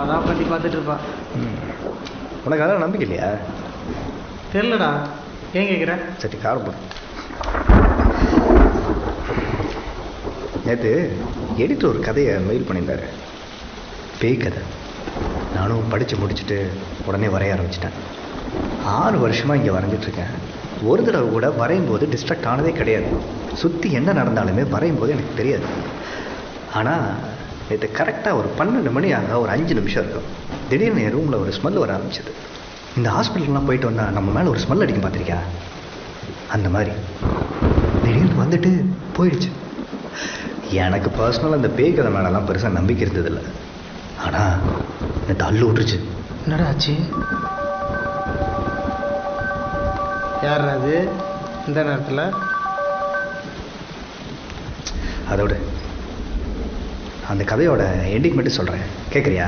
அதான் பற்றி பார்த்துட்டு இருப்பா. உனக்கு அதெல்லாம் நம்பிக்கை இல்லையா? தெரிலடா, ஏன் கேட்குற? சரி காரம் போடு. நேற்று எடிட்டர் ஒரு கதையை மெயில் பண்ணியிருந்தாரு, பேய் கதை. நானும் படித்து முடிச்சுட்டு உடனே வரைய ஆரம்பிச்சிட்டேன். 6 வருஷமாக இங்கே வரைஞ்சிட்ருக்கேன். ஒரு தடவை கூட வரையும் போது டிஸ்ட்ராக்ட் ஆனதே கிடையாது. சுற்றி என்ன நடந்தாலுமே வரையும் போது எனக்கு தெரியாது. ஆனால் நேற்று கரெக்டாக ஒரு 12 மணி ஆக ஒரு 5 நிமிஷம் இருக்கும். திடீர்னு என் ரூமில் ஒரு ஸ்மெல் வர ஆரம்பிச்சது. இந்த ஹாஸ்பிட்டல்லாம் போயிட்டு வந்தால் நம்ம மேலே ஒரு ஸ்மெல் அடிக்கும் பார்த்துருக்கியா? அந்த மாதிரி திடீர்னு வந்துட்டு போயிடுச்சு. எனக்கு பர்சனலாக இந்த பேய் கதை மேலெல்லாம் பெருசாக நம்பிக்கை இருந்ததில்லை. ஆனால் இந்த தள்ளு விட்டுருச்சு. என்னடா ஆச்சு? யார் அது இந்த நேரத்தில்? அதோட அந்த கதையோட எண்டிங் மட்டும் சொல்கிறேன், கேட்குறியா?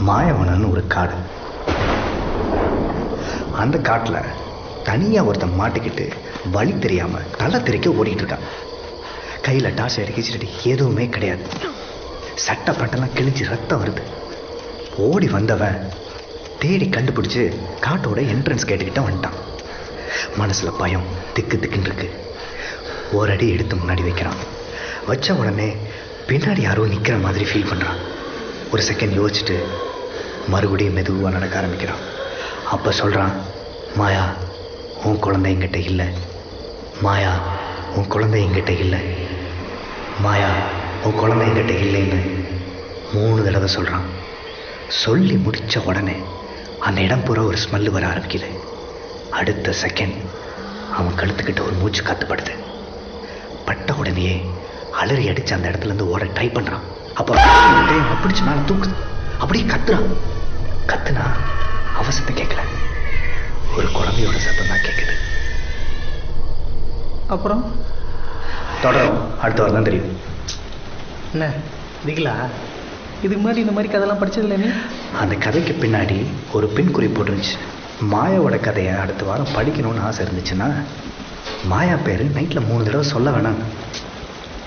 மாயவனன்னு ஒரு காடு. அந்த காட்டில் தனியாக ஒருத்தன் மாட்டிக்கிட்டு வழி தெரியாமல் தலை தெறிக்க ஓடிட்டு இருக்கான். கையில் டாஸ் அடிக்கிச்சிட்டு எதுவுமே கிடையாது. சட்டை பட்டெல்லாம் கிழிஞ்சு ரத்தம் வருது. ஓடி வந்தவன் தேடி கண்டுபிடிச்சு காட்டோட என்ட்ரன்ஸ் கேட்டுக்கிட்ட வந்துட்டான். மனசில் பயம் திக்கு திக்குன்னு இருக்கு. ஒரு அடி எடுத்து முன்னாடி வைக்கிறான். வச்ச உடனே பின்னாடி யாரோ நிற்கிற மாதிரி ஃபீல் பண்ணுறான். ஒரு செகண்ட் யோசிச்சுட்டு மறுபடியும் மெதுவாக நடக்க ஆரம்பிக்கிறான். அப்போ சொல்கிறான், மாயா உன் குழந்தை என்கிட்ட இல்லை, மாயா உன் குழந்தை என்கிட்ட இல்லை, மாயா உன் குழந்தை என்கிட்ட இல்லைன்னு 3 தடவை சொல்கிறான். சொல்லி முடித்த உடனே அந்த இடம் பூரா ஒரு ஸ்மெல்லு வர ஆரம்பிக்குது. அடுத்த செகண்ட் அவன் கழுத்துக்கிட்ட ஒரு மூச்சு காத்துப்படுது. பட்ட உடனேயே அலறி அடித்து அந்த இடத்துலேருந்து ஓட ட்ரை பண்ணுறான். அப்போ பிடிச்சி மேலே தூக்குது. அப்படியே கத்துறான். கத்துனா அவசத்தை கேட்கல, ஒரு குழந்தையோட சத்தம் தான் கேட்குது. அப்புறம் தொடரும் அடுத்த வாரம் தான் தெரியும். என்ன திகிலா? இதுக்கு முன்னாடி இந்த மாதிரி கதைலாம் படிச்சதில்லை நீ? அந்த கதைக்கு பின்னாடி ஒரு பின் குறிப்பு இருந்துச்சு. மாயாவோட கதையை அடுத்த வாரம் படிக்கணும்னு ஆசை இருந்துச்சுன்னா மாயா பேர் நைட்டில் 3 தடவை சொல்ல வேணாம்.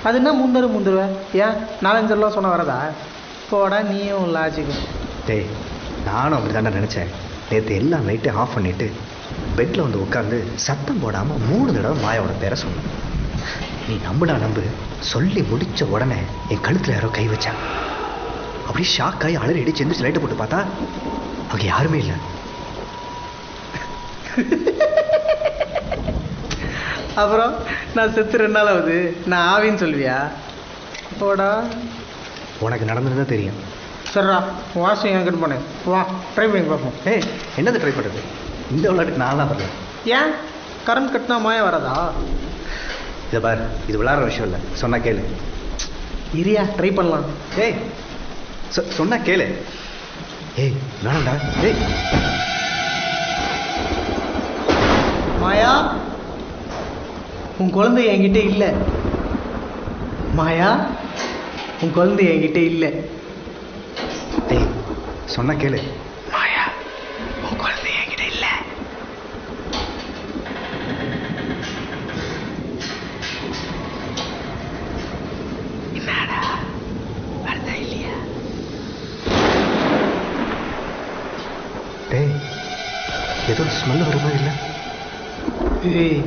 அது என்ன 3 தடவை? ஏன் 4-5 தடவை சொன்ன வரதா? போடா நீயும் லாஜிக்கு. டேய், நானும் அப்படி தாண்டா நினச்சேன். நேற்று எல்லாம் லைட்டையும் ஆஃப் பண்ணிவிட்டு பெட்டில் வந்து உட்காந்து சத்தம் போடாமல் 3 தடவை மாயாவோட பேரை சொன்னேன். நீ நம்புடா நம்பு. சொல்லி முடித்த உடனே என் கழுத்தில் யாரோ கை வச்சாங்க. அப்படி ஷாக் ஆகி அலறி அடிச்சு எந்திரிச்சு லைட்டை போட்டு பார்த்தா அங்கே யாருமே இல்லை. அப்புறம் நான் செத்து 2 நாள் ஆகுது, நான் ஆவின்னு சொல்லுவியா? போடா, உனக்கு நடந்ததுன்னா தெரியும். சரிடா, வாஷிங் என்கிட்ட போனேன். வா ட்ரை பண்ணி பார்ப்போம். ஏய், என்னது ட்ரை பண்ணுறது? இந்த விளையாட்டுக்கு நான் தான் வரல. ஏன் கரண்ட் கட்டினா மாயா வரதா? இதை பாரு, இது விளையாடுற விஷயம் இல்லை. சொன்னா கேளு. இரியா ட்ரை பண்ணலாம். ஏய் சொன்னா கேளு. ஏய் வேணாண்டா. ஏய் மாயா உன் குழந்தை என்கிட்ட இல்லை. மாயா உன் குழந்தை என்கிட்ட இல்லை. ஏய் சொன்னா கேளு. மாயா உன் குழந்தை என்கிட்ட இல்லை. என்னடா வருதா இல்லையா? டேய் ஏதோ ஸ்மெல் வர மாதிரி இல்லை? ஏய்